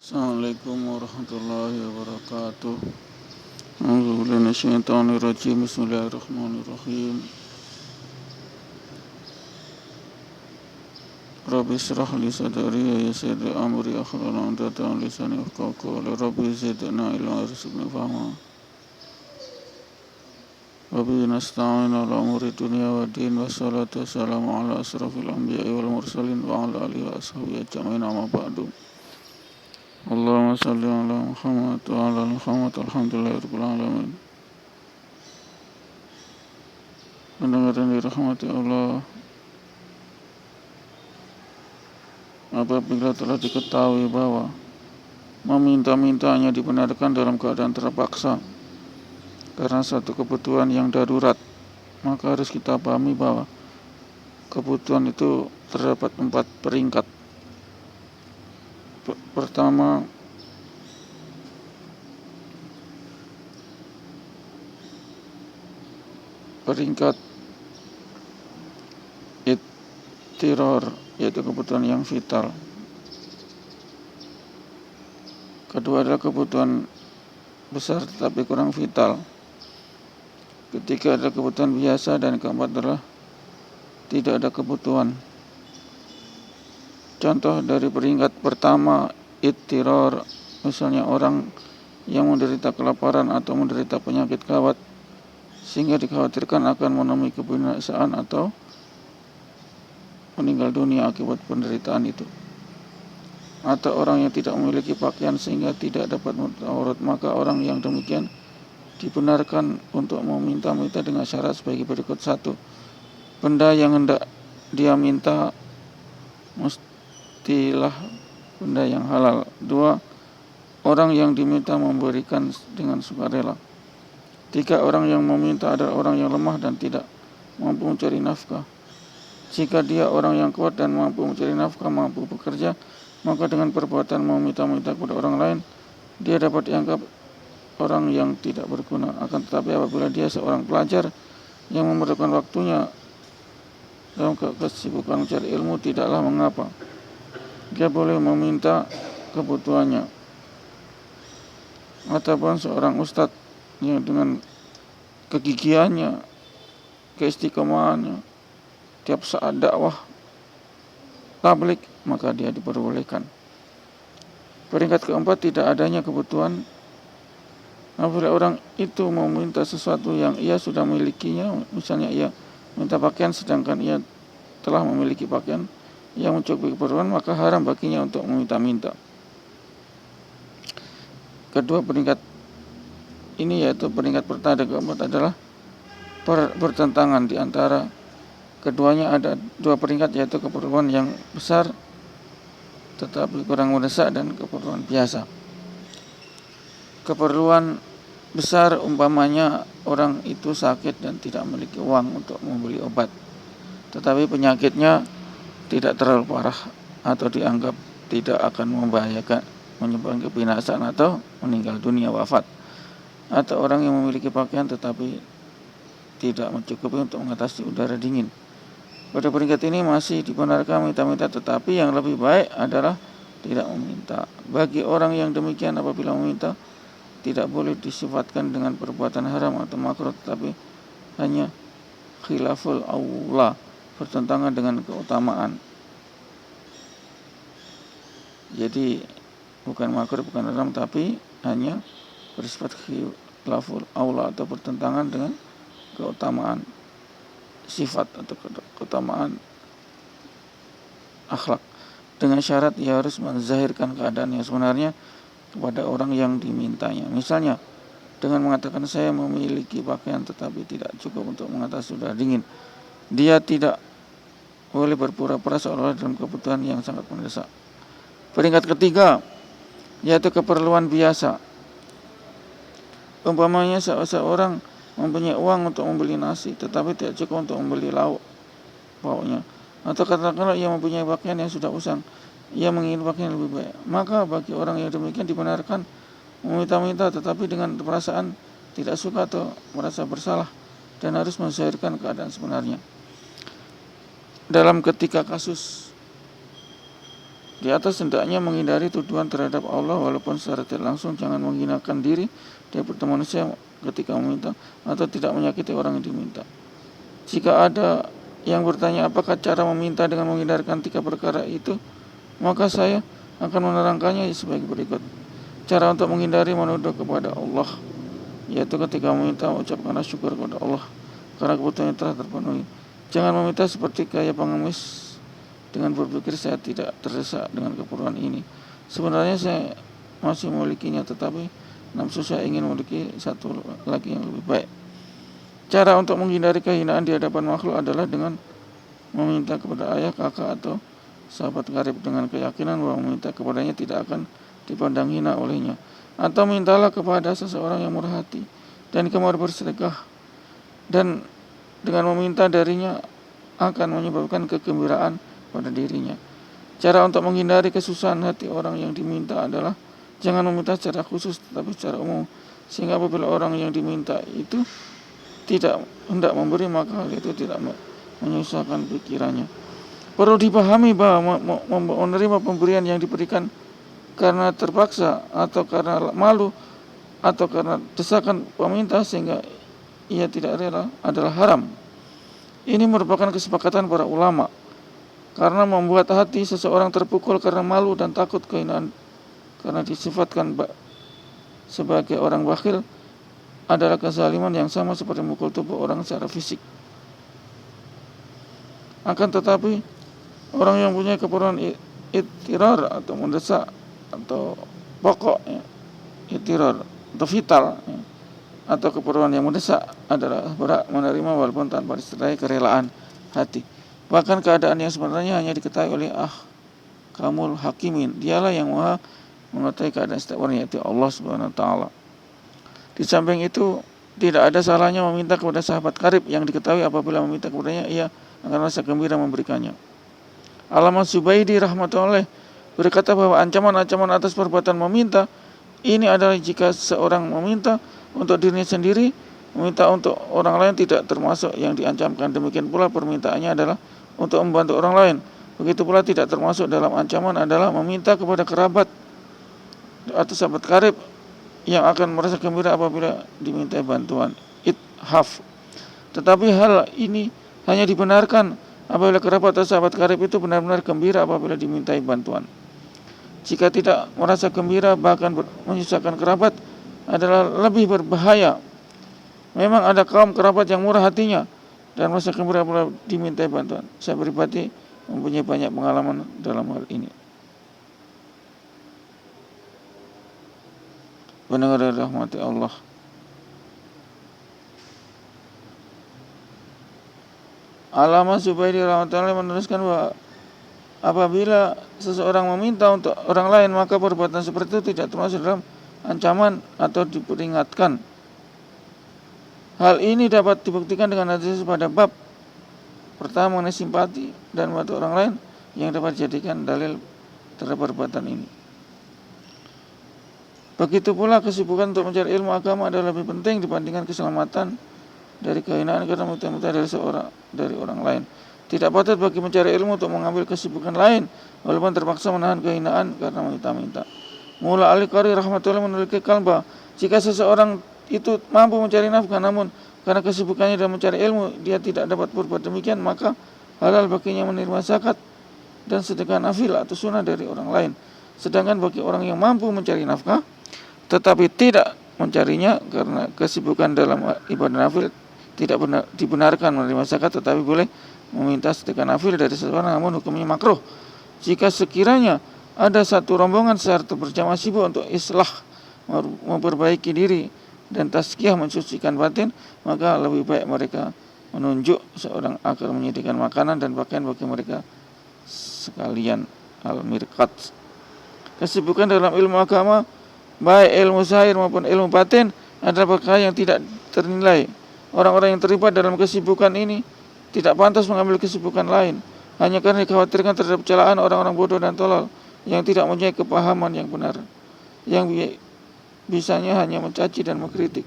Assalamualaikum warahmatullahi wabarakatuh. A'udzubillahi minasyaitonir rajim. Bismillahirrahmanirrahim. Rabbi shrah li sadri wa yassir li amri wahlul 'uqdatam min lisani yafqahu qawli. Rabbi zidna ilma warzuqna fahma. Rabbi nasta'inu ala umuri dunya wa din wa salatu wassalamu ala asrafil anbiya'i wal mursalin wa ala alihi wa ashabihi ajma'in amma ba'du. Allahumma salli ala Muhammad wa ala ali Muhammad alhamdulillahirabbil alamin. Pendengar yang dirahmati Allah, apabila telah diketahui bahwa meminta-minta hanya dibenarkan dalam keadaan terpaksa karena satu kebutuhan yang darurat, maka harus kita pahami bahwa kebutuhan itu terdapat 4 peringkat. Pertama, peringkat ittirar, yaitu kebutuhan yang vital. Kedua adalah kebutuhan besar tetapi kurang vital. Ketiga adalah kebutuhan biasa, dan keempat adalah tidak ada kebutuhan. Contoh dari peringkat pertama, ittirar, misalnya orang yang menderita kelaparan atau menderita penyakit gawat sehingga dikhawatirkan akan menemui kebinasaan atau meninggal dunia akibat penderitaan itu. Atau orang yang tidak memiliki pakaian sehingga tidak dapat menutup aurat, maka orang yang demikian dibenarkan untuk meminta-minta dengan syarat sebagai berikut. 1. Benda yang hendak dia minta mestilah benda yang halal. 2. Orang yang diminta memberikan dengan sukarela. 3. Orang yang meminta adalah orang yang lemah dan tidak mampu mencari nafkah. Jika dia orang yang kuat dan mampu mencari nafkah, mampu bekerja, maka dengan perbuatan meminta-minta kepada orang lain, dia dapat dianggap orang yang tidak berguna. Akan tetapi apabila dia seorang pelajar yang memerlukan waktunya dalam kesibukan mencari ilmu, tidaklah mengapa. Dia boleh meminta kebutuhannya. Ataupun seorang ustadz yang dengan kegigihannya, keistiqomahannya, tiap saat dakwah tablik, maka dia diperbolehkan. Peringkat keempat, tidak adanya kebutuhan. Apabila orang itu meminta sesuatu yang ia sudah milikinya, misalnya ia minta pakaian sedangkan ia telah memiliki pakaian yang mencukupi keperluan, maka haram baginya untuk meminta-minta. Kedua peringkat ini, yaitu peringkat pertama dan keempat, adalah bertentangan di antara keduanya. Ada 2 peringkat, yaitu keperluan yang besar tetapi kurang mendesak dan keperluan biasa. Keperluan besar umpamanya orang itu sakit dan tidak memiliki uang untuk membeli obat, tetapi penyakitnya tidak terlalu parah atau dianggap tidak akan membahayakan, menyebabkan kebinasaan atau meninggal dunia, wafat. Atau orang yang memiliki pakaian tetapi tidak mencukupi untuk mengatasi udara dingin. Pada peringkat ini masih dibenarkan minta-minta, tetapi yang lebih baik adalah tidak meminta. Bagi orang yang demikian, apabila meminta, tidak boleh disifatkan dengan perbuatan haram atau makruh, tetapi hanya khilaful aula, bertentangan dengan keutamaan. Jadi bukan makruh, bukan haram, tapi hanya bersifat khilaful aula atau bertentangan dengan keutamaan sifat atau keutamaan akhlak. Dengan syarat ia harus menzahirkan keadaan yang sebenarnya kepada orang yang dimintanya. Misalnya dengan mengatakan, saya memiliki pakaian tetapi tidak cukup untuk mengatasi udara dingin. Dia tidak boleh berpura-pura seolah-olah dalam kebutuhan yang sangat mendesak. Peringkat ketiga, yaitu keperluan biasa. Umpamanya seorang mempunyai uang untuk membeli nasi tetapi tidak cukup untuk membeli lauk pauknya. Atau katakanlah ia mempunyai pakaian yang sudah usang, ia menginginkan pakaian yang lebih baik. Maka bagi orang yang demikian dibenarkan meminta-minta, tetapi dengan perasaan tidak suka atau merasa bersalah, dan harus menzahirkan keadaan sebenarnya. Dalam ketika kasus Di atas hendaknya menghindari tuduhan terhadap Allah walaupun secara tidak langsung. Jangan menghinakan diri daripada manusia ketika meminta atau tidak menyakiti orang yang diminta. Jika ada yang bertanya apakah cara meminta dengan menghindarkan 3 perkara itu, maka saya akan menerangkannya sebagai berikut. Cara untuk menghindari menuduh kepada Allah, yaitu ketika meminta ucapkanlah syukur kepada Allah karena kebutuhannya telah terpenuhi. Jangan meminta seperti gaya pengemis dengan berpikir saya tidak terdesak dengan keperluan ini. Sebenarnya saya masih memilikinya, tetapi nafsu saya ingin memiliki satu lagi yang lebih baik. Cara untuk menghindari kehinaan di hadapan makhluk adalah dengan meminta kepada ayah, kakak, atau sahabat karib dengan keyakinan bahwa meminta kepadanya tidak akan dipandang hina olehnya. Atau mintalah kepada seseorang yang murah hati dan gemar bersedekah, dan dengan meminta darinya akan menyebabkan kegembiraan pada dirinya. Cara untuk menghindari kesusahan hati orang yang diminta adalah jangan meminta secara khusus tetapi secara umum, sehingga apabila orang yang diminta itu tidak hendak memberi, maka hal itu tidak menyusahkan pikirannya. Perlu dipahami bahwa menerima pemberian yang diberikan karena terpaksa atau karena malu atau karena desakan peminta sehingga ia tidak rela adalah haram. Ini merupakan kesepakatan para ulama, karena membuat hati seseorang terpukul karena malu dan takut kehinaan karena disifatkan sebagai orang bakhil adalah kezaliman yang sama seperti memukul tubuh orang secara fisik. Akan tetapi orang yang punya keperluan ittirar atau mendesak atau pokok, ittirar atau vital, atau keperluan yang mendesak adalah berhak menerima walaupun tanpa disertai kerelaan hati. Bahkan keadaan yang sebenarnya hanya diketahui oleh kamul hakimin. Dialah yang maha mengetahui keadaan setiap orang, yaitu Allah Subhanahu wa taala. Di samping itu, tidak ada salahnya meminta kepada sahabat karib yang diketahui apabila meminta kepadanya ia akan rasa gembira memberikannya. Al-Imam Zubaydi rahmatullah berkata bahwa ancaman-ancaman atas perbuatan meminta ini adalah jika seorang meminta untuk dirinya sendiri, meminta untuk orang lain tidak termasuk yang diancamkan. Demikian pula permintaannya adalah untuk membantu orang lain. Begitu pula tidak termasuk dalam ancaman adalah meminta kepada kerabat atau sahabat karib yang akan merasa gembira apabila dimintai bantuan. Ithaf. Tetapi hal ini hanya dibenarkan apabila kerabat atau sahabat karib itu benar-benar gembira apabila dimintai bantuan. Jika tidak merasa gembira bahkan menyusahkan kerabat adalah lebih berbahaya. Memang ada kaum kerabat yang murah hatinya dan merasa gembira apabila dimintai bantuan. Saya pribadi mempunyai banyak pengalaman dalam hal ini. Pendengar rahmati Allah, Al-Imam Zubaydi rahmatullah menuliskan bahwa apabila seseorang meminta untuk orang lain, maka perbuatan seperti itu tidak termasuk dalam ancaman atau diperingatkan. Hal ini dapat dibuktikan dengan hadis pada bab pertama mengenai simpati dan membantu orang lain yang dapat dijadikan dalil terhadap perbuatan ini. Begitu pula kesibukan untuk mencari ilmu agama adalah lebih penting dibandingkan keselamatan dari kehinaan karena minta-minta dari orang lain. Tidak patut bagi mencari ilmu untuk mengambil kesibukan lain walaupun terpaksa menahan kehinaan karena minta-minta. Mula Al-Qari rahmatullah menukilkan bahwa jika seseorang itu mampu mencari nafkah namun karena kesibukannya dalam mencari ilmu dia tidak dapat berbuat demikian, maka halal baginya menerima zakat dan sedekah nafil atau sunnah dari orang lain. Sedangkan bagi orang yang mampu mencari nafkah tetapi tidak mencarinya karena kesibukan dalam ibadah nafil, tidak dibenarkan menerima zakat, tetapi boleh meminta sedekah nafil dari seseorang, namun hukumnya makruh. Jika sekiranya ada satu rombongan serta berjamaah sibuk untuk islah, memperbaiki diri dan tazkiyah, mensucikan batin, maka lebih baik mereka menunjuk seorang agar menyediakan makanan dan pakaian bagi mereka sekalian. Al-Mirqat. Kesibukan dalam ilmu agama, baik ilmu zahir maupun ilmu batin, adalah perkara yang tidak ternilai. Orang-orang yang terlibat dalam kesibukan ini tidak pantas mengambil kesibukan lain hanya karena dikhawatirkan terhadap celaan orang-orang bodoh dan tolol yang tidak mempunyai kepahaman yang benar, yang bisanya hanya mencaci dan mengkritik.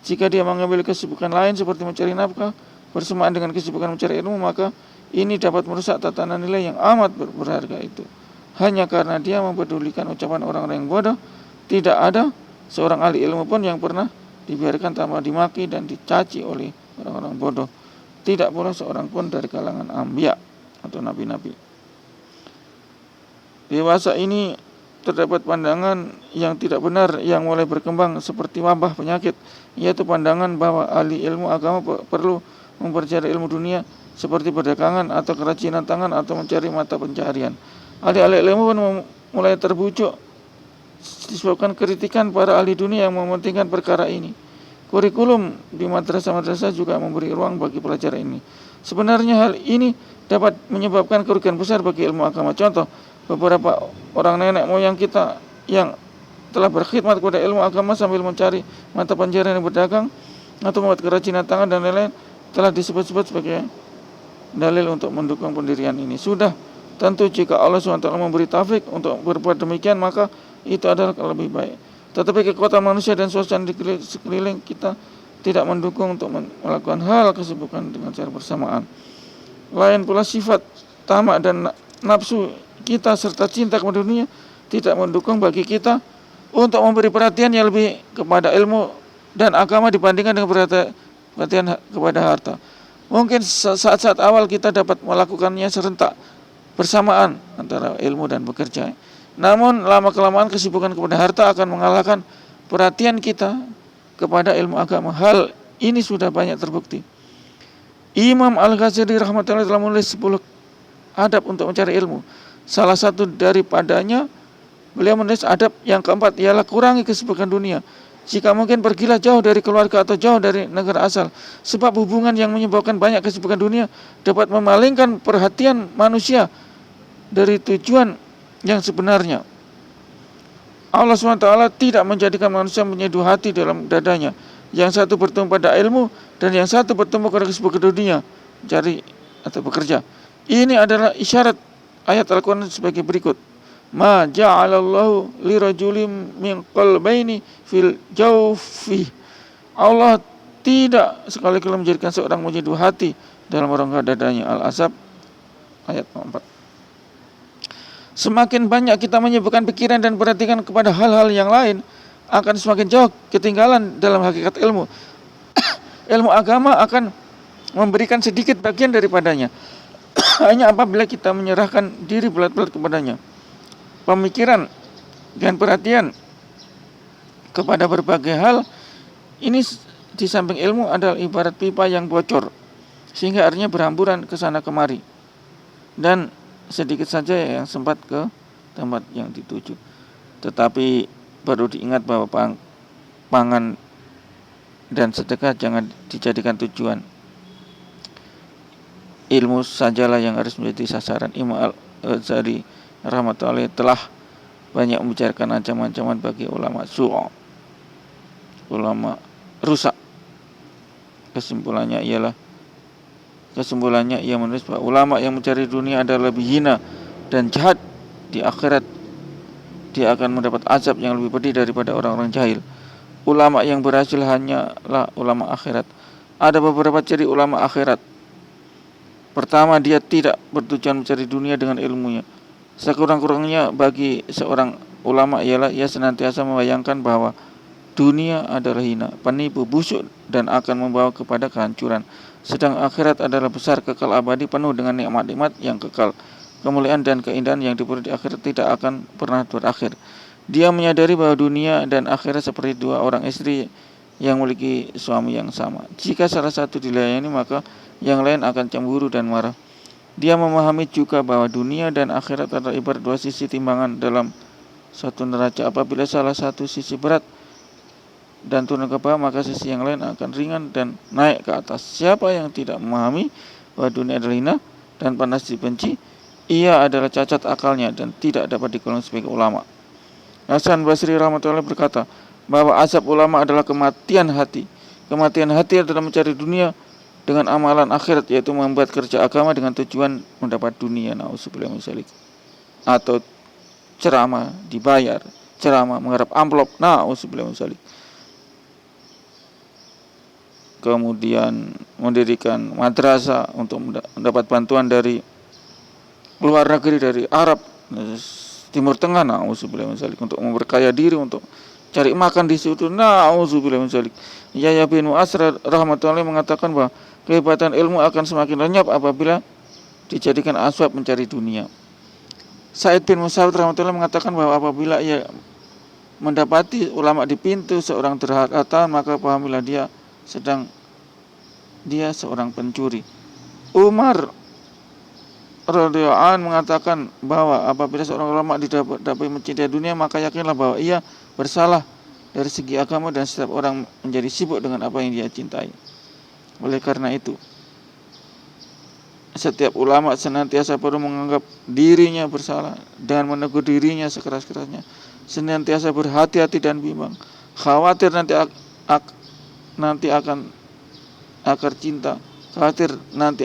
Jika dia mengambil kesibukan lain seperti mencari nafkah bersamaan dengan kesibukan mencari ilmu, maka ini dapat merusak tatanan nilai yang amat berharga itu. hanya karena dia mempedulikan ucapan orang-orang yang bodoh. Tidak ada seorang ahli ilmu pun yang pernah dibiarkan tanpa dimaki dan dicaci oleh orang-orang bodoh. Tidak pula seorang pun dari kalangan anbiya atau nabi-nabi. Di masa ini terdapat pandangan yang tidak benar yang mulai berkembang seperti wabah penyakit, yaitu pandangan bahwa ahli ilmu agama perlu mempelajari ilmu dunia seperti perdagangan atau kerajinan tangan atau mencari mata pencaharian. Ahli-ahli ilmu pun mulai terbujuk disebabkan kritikan para ahli dunia yang mementingkan perkara ini. Kurikulum di madrasah-madrasah juga memberi ruang bagi pelajaran ini. Sebenarnya hal ini dapat menyebabkan kerugian besar bagi ilmu agama. Contoh, beberapa orang nenek moyang kita yang telah berkhidmat kepada ilmu agama sambil mencari mata pencaharian yang berdagang atau membuat kerajinan tangan dan lain-lain telah disebut-sebut sebagai dalil untuk mendukung pendirian ini. Sudah tentu jika Allah SWT memberi taufik untuk berbuat demikian, maka itu adalah lebih baik. Tetapi kekuatan manusia dan suasana di sekeliling kita tidak mendukung untuk melakukan hal kesibukan dengan secara bersamaan. Lain pula sifat tamak dan nafsu kita serta cinta kepada dunia tidak mendukung bagi kita untuk memberi perhatian yang lebih kepada ilmu dan agama dibandingkan dengan perhatian kepada harta. Mungkin saat-saat awal kita dapat melakukannya serentak bersamaan antara ilmu dan bekerja. Namun lama-kelamaan kesibukan kepada harta akan mengalahkan perhatian kita kepada ilmu agama. Hal ini sudah banyak terbukti. Imam Al-Ghazali rahmatullah telah menulis 10 adab untuk mencari ilmu. Salah satu daripadanya beliau menulis adab yang keempat ialah kurangi kesibukan dunia. Jika mungkin pergilah jauh dari keluarga atau jauh dari negara asal, sebab hubungan yang menyebabkan banyak kesibukan dunia dapat memalingkan perhatian manusia dari tujuan yang sebenarnya. Allah SWT tidak menjadikan manusia menyeduh hati dalam dadanya. Yang satu bertumpu pada ilmu dan yang satu bertumpu pada kesibukan dunia, cari atau bekerja. Ini adalah isyarat ayat Al-Quran sebagai berikut. Ma ja'alallahu lirajulin min qalbaini fil jawfi. Allah tidak sekali-kali menjadikan seorang menyeduh hati dalam rongga dadanya. Al-Ahzab ayat 4. Semakin banyak kita menyibukkan pikiran dan perhatikan kepada hal-hal yang lain, akan semakin jauh ketinggalan dalam hakikat ilmu. Ilmu agama akan memberikan sedikit bagian daripadanya. Hanya apabila kita menyerahkan diri belat-belat kepadanya. Pemikiran dan perhatian kepada berbagai hal ini di samping ilmu adalah ibarat pipa yang bocor, sehingga airnya berhamburan ke sana kemari. Dan sedikit saja yang sempat ke tempat yang dituju. Tetapi perlu diingat bahwa pangan dan sedekah jangan dijadikan tujuan. Ilmu sajalah yang harus menjadi sasaran. Imam Al-Ghazali rahmatullahi telah banyak membicarakan ancaman-ancaman bagi ulama su'a, ulama rusak. Kesimpulannya ia menulis bahwa ulama yang mencari dunia adalah lebih hina dan jahat di akhirat. Dia akan mendapat azab yang lebih pedih daripada orang-orang jahil. Ulama yang berhasil hanyalah ulama akhirat. Ada beberapa ciri ulama akhirat. Pertama, dia tidak bertujuan mencari dunia dengan ilmunya. Sekurang-kurangnya bagi seorang ulama ialah ia senantiasa membayangkan bahwa dunia adalah hina, penipu, busuk dan akan membawa kepada kehancuran. Sedang akhirat adalah besar, kekal, abadi, penuh dengan nikmat-nikmat yang kekal. Kemuliaan dan keindahan yang diperoleh di akhirat tidak akan pernah berakhir. Dia menyadari bahwa dunia dan akhirat seperti dua orang istri yang memiliki suami yang sama. Jika salah satu dilayani, maka yang lain akan cemburu dan marah. Dia memahami juga bahwa dunia dan akhirat adalah ibarat dua sisi timbangan dalam satu neraca. Apabila salah satu sisi berat dan turun ke bawah, maka sisi yang lain akan ringan dan naik ke atas. Siapa yang tidak memahami bahwa dunia adalah hina dan panas dibenci, ia adalah cacat akalnya dan tidak dapat digolong sebagai ulama. Hasan Basri rahmatullah berkata bahwa azab ulama adalah kematian hati. Kematian hati adalah mencari dunia dengan amalan akhirat, yaitu membuat kerja agama dengan tujuan mendapat dunia, na'udzubillah min dzalik, atau ceramah dibayar, ceramah mengharap amplop, na'udzubillah min dzalik. Kemudian mendirikan madrasah untuk mendapat bantuan dari luar negeri, dari Arab, Timur Tengah, na'udzubillah min dzalik, untuk memperkaya diri, untuk cari makan di situ, na'udzubillah min dzalik. Yahya bin Mu'adz rahmatullahi mengatakan bahwa kehebatan ilmu akan semakin lenyap apabila dijadikan asbab mencari dunia. Sa'id bin Musayyib rahmatullahi mengatakan bahwa apabila ia mendapati ulama di pintu seorang durhaka, maka pahamilah dia seorang pencuri. Umar radhiyallahu anhu mengatakan bahwa apabila seorang ulama didapati mencintai dunia, maka yakinlah bahwa ia bersalah dari segi agama, dan setiap orang menjadi sibuk dengan apa yang dia cintai. Oleh karena itu, setiap ulama senantiasa perlu menganggap dirinya bersalah dan menegur dirinya sekeras-kerasnya. Senantiasa berhati-hati dan bimbang, khawatir nanti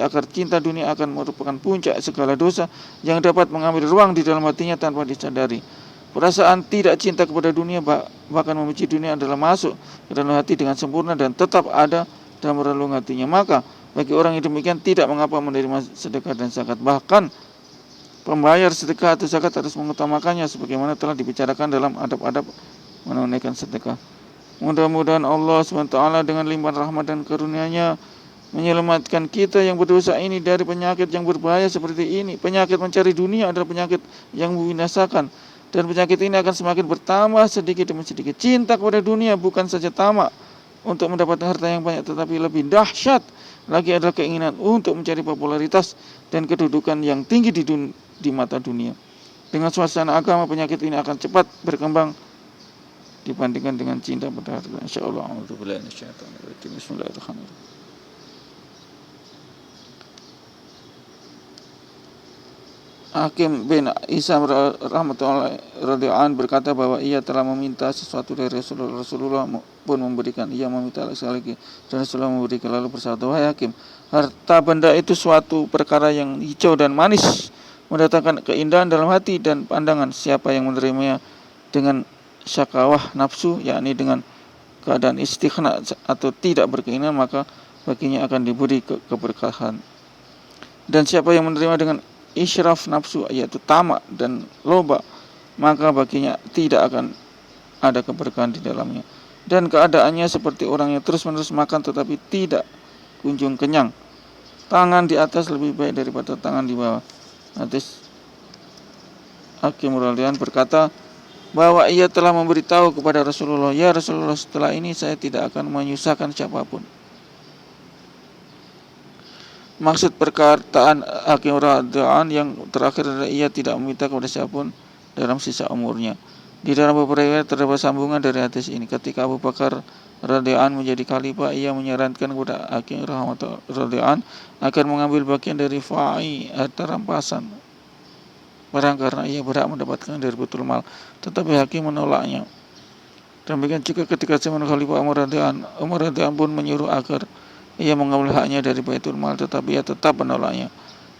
akar cinta dunia akan merupakan puncak segala dosa yang dapat mengambil ruang di dalam hatinya tanpa disadari. Perasaan tidak cinta kepada dunia, bahkan membenci dunia, adalah masuk ke dalam hati dengan sempurna dan tetap ada dalam relung hatinya. Maka bagi orang yang demikian tidak mengapa menerima sedekah dan zakat. Bahkan pembayar sedekah atau zakat harus mengutamakannya sebagaimana telah dibicarakan dalam adab-adab menunaikan sedekah. Mudah-mudahan Allah SWT dengan limpahan rahmat dan karunia-Nya menyelamatkan kita yang berdosa ini dari penyakit yang berbahaya seperti ini. Penyakit mencari dunia adalah penyakit yang membinasakan, dan penyakit ini akan semakin bertambah sedikit demi sedikit. Cinta kepada dunia bukan saja tamak untuk mendapatkan harta yang banyak, tetapi lebih dahsyat lagi adalah keinginan untuk mencari popularitas dan kedudukan yang tinggi di mata dunia. Dengan suasana agama, penyakit ini akan cepat berkembang dibandingkan dengan cinta pada harta. Insyaallah. Bismillahirrahmanirrahim. Hakim bin Isam rahmatullahi radhiyallahu anhu berkata bahwa ia telah meminta sesuatu dari Rasulullah pun memberikan. Ia meminta sekali lagi dan Rasulullah memberikan. Lalu bersabda, wahai Hakim, harta benda itu suatu perkara yang hijau dan manis, mendatangkan keindahan dalam hati dan pandangan. Siapa yang menerimanya dengan syakawah nafsu, yakni dengan keadaan istighna atau tidak berkeinginan, maka baginya akan diberi keberkahan. Dan siapa yang menerima dengan israf nafsu, yaitu tamak dan loba, maka baginya tidak akan ada keberkahan di dalamnya. Dan keadaannya seperti orang yang terus-menerus makan tetapi tidak kunjung kenyang. Tangan di atas lebih baik daripada tangan di bawah. Hadis. Hakim radhiyallahu anhu berkata bahwa ia telah memberitahu kepada Rasulullah, ya Rasulullah, setelah ini saya tidak akan menyusahkan siapapun. Maksud perkataan Hakim radhiyallahu anhu yang terakhir adalah ia tidak meminta kepada siapapun dalam sisa umurnya. Di dalam beberapa riwayat terdapat sambungan dari hadis ini. Ketika Abu Bakar radhiyallahu anhu menjadi khalifah, ia menyarankan kepada Hakim radhiyallahu anhu agar mengambil bagian dari fa'i, harta rampasan barang, karena ia berhak mendapatkan dari Baitul Mal. Tetapi Hakim menolaknya. Demikian juga ketika zaman Khalifah Umar radhiyallahu anhu pun menyuruh agar ia mengambil haknya dari Baitul Mal, tetapi ia tetap menolaknya.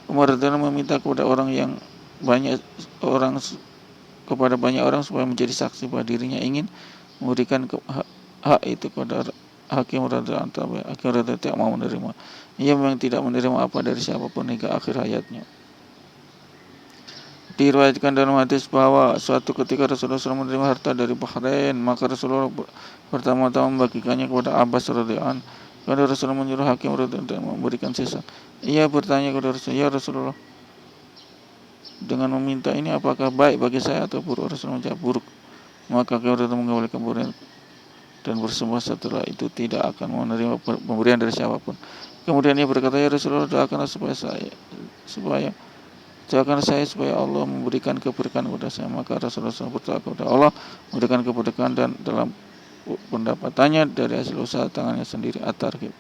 Umar radhiyallahu meminta kepada banyak orang supaya menjadi saksi bahwa dirinya ingin memberikan hak itu kepada Hakim radhiyallahu anhu. Hakim radhiyallahu tidak mau menerima. Ia memang tidak menerima apa dari siapapun hingga akhir hayatnya. Diriwayatkan dalam hadis bahwa suatu ketika Rasulullah SAW menerima harta dari Bahrain, maka Rasulullah pertama-tama membagikannya kepada Abbas radhiyallahu anhu. Karena Rasulullah menyuruh Hakim radhiyallahu anhu memberikan sisa. Ia bertanya kepada Rasulullah, ya Rasulullah, dengan meminta ini apakah baik bagi saya atau buruk? Rasulullah menjawab buruk. Maka Hakim radhiyallahu anhu mengembalikan pemberian dan bersumpah setelah itu tidak akan menerima pemberian dari siapapun. Kemudian ia berkata, ya Rasulullah, doakanlah supaya Allah memberikan keberkahan kepada saya. Maka Rasulullah SAW berdoa kepada Allah memberikan keberkahan, dan dalam pendapatannya dari hasil usaha tangannya sendiri. At-Targhib.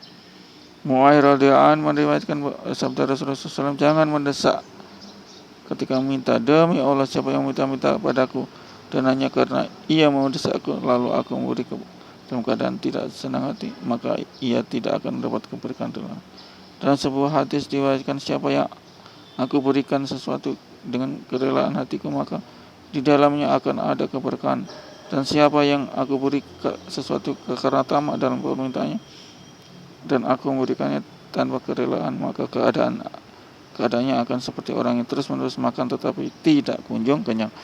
Mu'awiyah radhiyallahu anhu meriwayatkan sabda Rasulullah SAW, jangan mendesak ketika meminta. Demi Allah, siapa yang minta padaku dan hanya karena ia mendesakku, lalu aku memberi dalam keadaan tidak senang hati, maka ia tidak akan mendapat keberkahan. Dalam sebuah hadis diriwayatkan, siapa yang aku berikan sesuatu dengan kerelaan hatiku, maka di dalamnya akan ada keberkahan. Dan siapa yang aku beri sesuatu karena tamak dalam permintaannya, dan aku memberikannya tanpa kerelaan, maka keadaannya akan seperti orang yang terus-menerus makan tetapi tidak kunjung kenyang.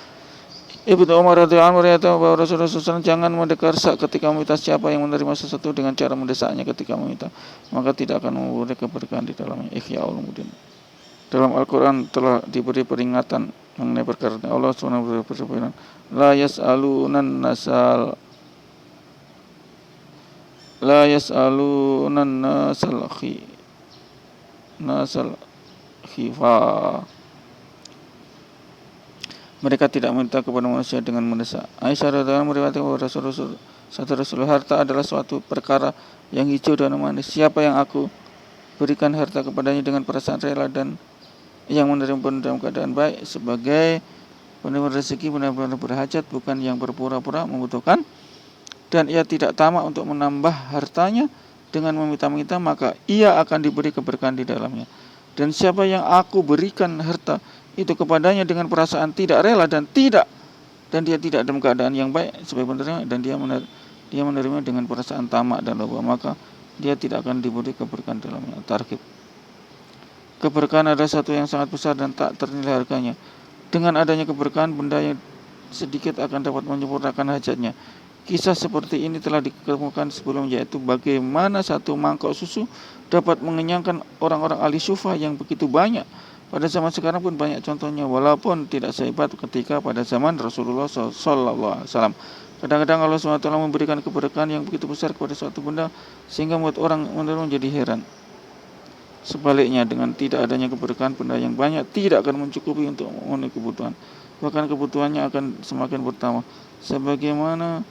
Ibnu Umar radhiyallahu anhu berkata bahwa Rasulullah SAW jangan mendesak ketika meminta. Siapa yang menerima sesuatu dengan cara mendesaknya ketika meminta, maka tidak akan memberi keberkahan di dalamnya. Ihya Ulumuddin. Dalam Al-Quran telah diberi peringatan mengenai perkara ini. Allah SWT berfirman, La yas'alunan nasal khifa. Mereka tidak meminta kepada manusia dengan mendesak. Aisyah radhiyallahu anha meriwayatkan bahwa Rasulullah harta adalah suatu perkara yang hijau dan manis. Siapa yang aku berikan harta kepadanya dengan perasaan rela dan yang menerima pun dalam keadaan baik sebagai penerima rezeki benar-benar berhajat, bukan yang berpura-pura membutuhkan, dan ia tidak tamak untuk menambah hartanya dengan meminta-minta, maka ia akan diberi keberkahan di dalamnya. Dan siapa yang aku berikan harta itu kepadanya dengan perasaan tidak rela dan dia tidak dalam keadaan yang baik sebagai penerima, dan dia menerima dengan perasaan tamak dan loba, maka dia tidak akan diberi keberkahan dalamnya. Targhib. Keberkahan adalah satu yang sangat besar dan tak ternilai harganya. Dengan adanya keberkahan, benda yang sedikit akan dapat menyempurnakan hajatnya. Kisah seperti ini telah dikemukakan sebelum, yaitu bagaimana satu mangkok susu dapat mengenyangkan orang-orang ahli syufah yang begitu banyak. Pada zaman sekarang pun banyak contohnya, walaupun tidak sehebat ketika pada zaman Rasulullah SAW. Kadang-kadang Allah SWT memberikan keberkahan yang begitu besar kepada suatu benda sehingga membuat orang menjadi heran. Sebaliknya, dengan tidak adanya keberkahan, benda yang banyak tidak akan mencukupi untuk memenuhi kebutuhan. Bahkan kebutuhannya akan semakin bertambah. Sebagaimana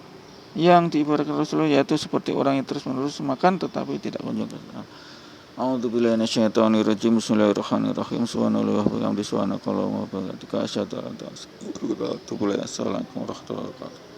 yang diibaratkan Rasulullah, yaitu seperti orang yang terus-menerus makan tetapi tidak kunjung kenyang. A'udzubillahi minasyaitonirrajim. Bismillahirrahmanirrahim. Subhanallah wa bihamdihi, subhanakallahumma wa bihamdika, asyhadu an la ilaha illa anta, astaghfiruka wa atubu ilaik. Assalamualaikum warahmatullahi wabarakatuh.